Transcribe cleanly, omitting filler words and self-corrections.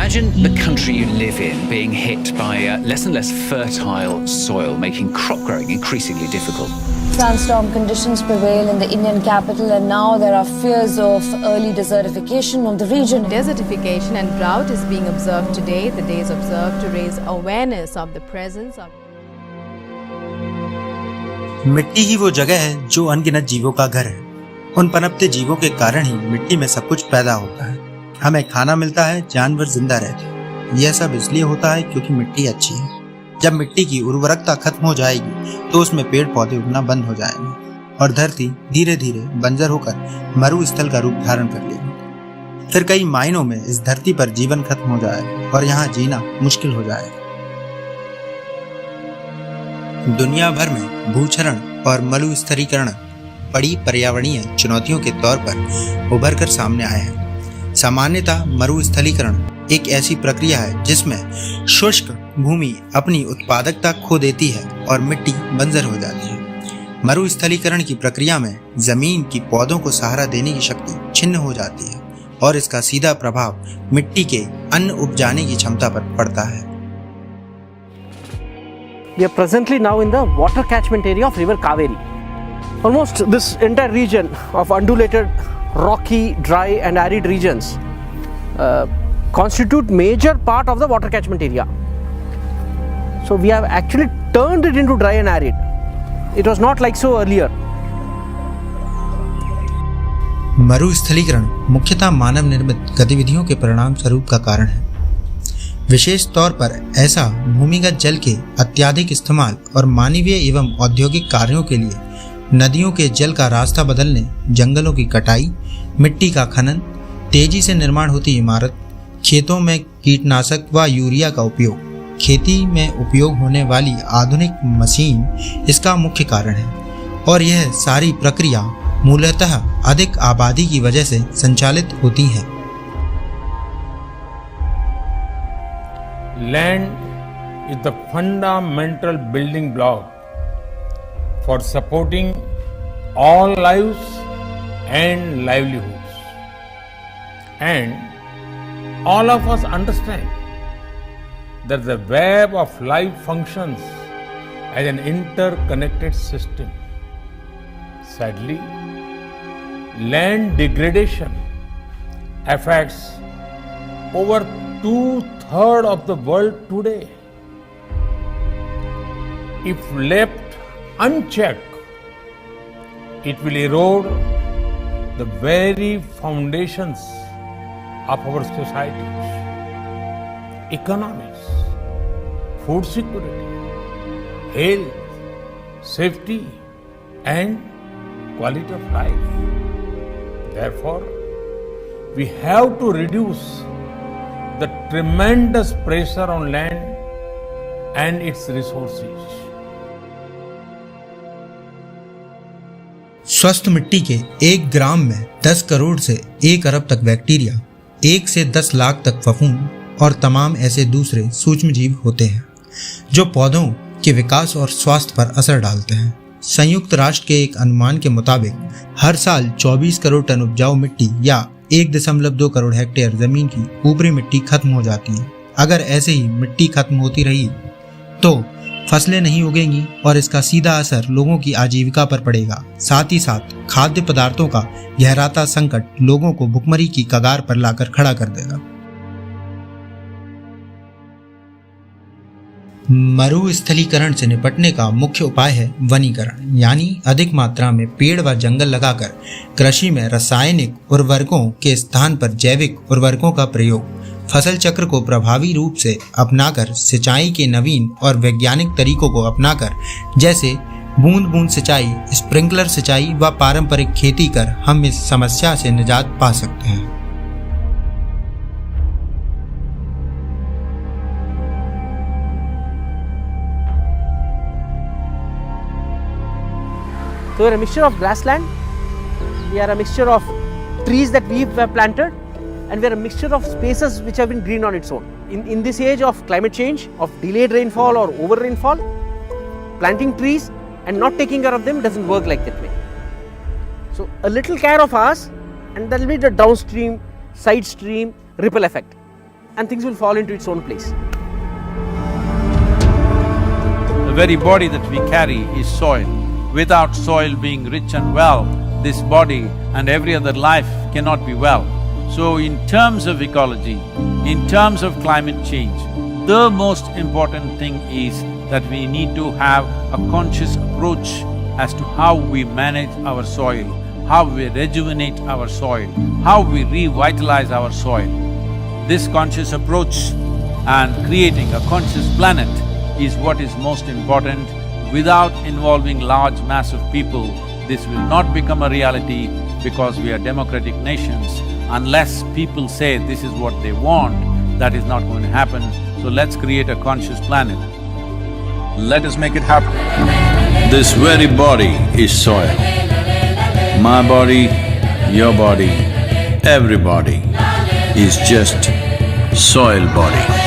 Imagine the country you live in being hit by less and less fertile soil, making crop growing increasingly difficult. Sandstorm conditions prevail in the Indian capital, and now there are fears of early desertification of the region. Desertification and drought is being observed today. The day is observed to raise awareness of the presence of मिट्टी ही वो जगह है जो अनगिनत जीवों का घर है। उन पनपते जीवों के कारण ही मिट्टी में सब कुछ पैदा होता है। हमें खाना मिलता है, जानवर जिंदा रहते हैं। यह सब इसलिए होता है क्योंकि मिट्टी अच्छी है। जब मिट्टी की उर्वरकता खत्म हो जाएगी तो उसमें पेड़ पौधे उगना बंद हो जाएंगे और धरती धीरे धीरे बंजर होकर मरुस्थल का रूप धारण कर लेगी। फिर कई मायनों में इस धरती पर जीवन खत्म हो जाएगा और यहाँ जीना मुश्किल हो जाएगा। दुनिया भर में भूक्षरण और मरुस्थलीकरण बड़ी पर्यावरणीय चुनौतियों के तौर पर उभर कर सामने आए हैं। सामान्यतः मरुस्थलीकरण एक ऐसी प्रक्रिया है जिसमें शुष्क भूमि अपनी उत्पादकता खो देती है और मिट्टी बंजर हो जाती है। मरुस्थलीकरण की प्रक्रिया में जमीन की पौधों को सहारा देने की शक्ति छिन्न हो जाती है और इसका सीधा प्रभाव मिट्टी के अन्न उपजाने की क्षमता पर पड़ता है। We are presently now in the water catchment area of River Kaveri. Almost this entire region of undulated, rocky, dry and arid regions constitute major part of the water catchment area. So we have actually turned it into dry and arid. It was not like so earlier. मरुस्थलीकरण मुख्यतः मानव निर्मित गतिविधियों के परिणाम स्वरूप का कारण है। विशेष तौर पर ऐसा भूमिगत जल के अत्यधिक इस्तेमाल और मानवीय एवं औद्योगिक कार्यों के लिए नदियों के जल का रास्ता बदलने, जंगलों की कटाई, मिट्टी का खनन, तेजी से निर्माण होती इमारत, खेतों में कीटनाशक व यूरिया का उपयोग, खेती में उपयोग होने वाली आधुनिक मशीन इसका मुख्य कारण है और यह सारी प्रक्रिया मूलतः अधिक आबादी की वजह से संचालित होती हैं। Land is the fundamental building block for supporting all lives and livelihoods. And all of us understand that the web of life functions as an interconnected system. Sadly, land degradation affects over 2/3 of the world today. If left unchecked, it will erode the very foundations of our societies, economies, food security, health, safety, and quality of life. Therefore, we have to reduce the tremendous pressure on land and its resources. स्वस्थ मिट्टी के 1 ग्राम में 10 करोड़ से 1 अरब तक bacteria, 1 से 10 लाख तक फफूंद और तमाम ऐसे दूसरे सूक्ष्म जीव होते हैं जो पौधों के विकास और स्वास्थ्य पर असर डालते हैं। संयुक्त राष्ट्र के एक अनुमान के मुताबिक हर साल 24 करोड़ टन उपजाऊ मिट्टी या 1.2 करोड़ हेक्टेयर जमीन की ऊपरी मिट्टी खत्म हो जाती है। अगर ऐसे ही मिट्टी खत्म होती रही तो फसलें नहीं उगेंगी और इसका सीधा असर लोगों की आजीविका पर पड़ेगा। साथ ही साथ खाद्य पदार्थों का गहराता संकट लोगों को भुखमरी की कगार पर लाकर खड़ा कर देगा। मरुस्थलीकरण से निपटने का मुख्य उपाय है वनीकरण, यानी अधिक मात्रा में पेड़ व जंगल लगाकर कृषि में रासायनिक उर्वरकों के स्थान पर जैविक उर्वरकों का प्रयोग, फसल चक्र को प्रभावी रूप से अपनाकर सिंचाई के नवीन और वैज्ञानिक तरीकों को अपनाकर, जैसे बूंद बूंद सिंचाई, स्प्रिंकलर सिंचाई व पारंपरिक खेती कर हम इस समस्या से निजात पा सकते हैं। So we are a mixture of grassland, we are a mixture of trees that we have planted, and we are a mixture of spaces which have been green on its own. In this age of climate change, of delayed rainfall or over rainfall, planting trees and not taking care of them doesn't work like that way. So a little care of us and there will be the downstream, side stream ripple effect. and things will fall into its own place. The very body that we carry is soil. Without soil being rich and well, this body and every other life cannot be well. So in terms of ecology, in terms of climate change, the most important thing is that we need to have a conscious approach as to how we manage our soil, how we rejuvenate our soil, how we revitalize our soil. This conscious approach and creating a conscious planet is what is most important. Without involving large mass of people, this will not become a reality because we are democratic nations. Unless people say this is what they want, that is not going to happen. So let's create a conscious planet. Let us make it happen. This very body is soil. My body, your body, everybody is just soil body.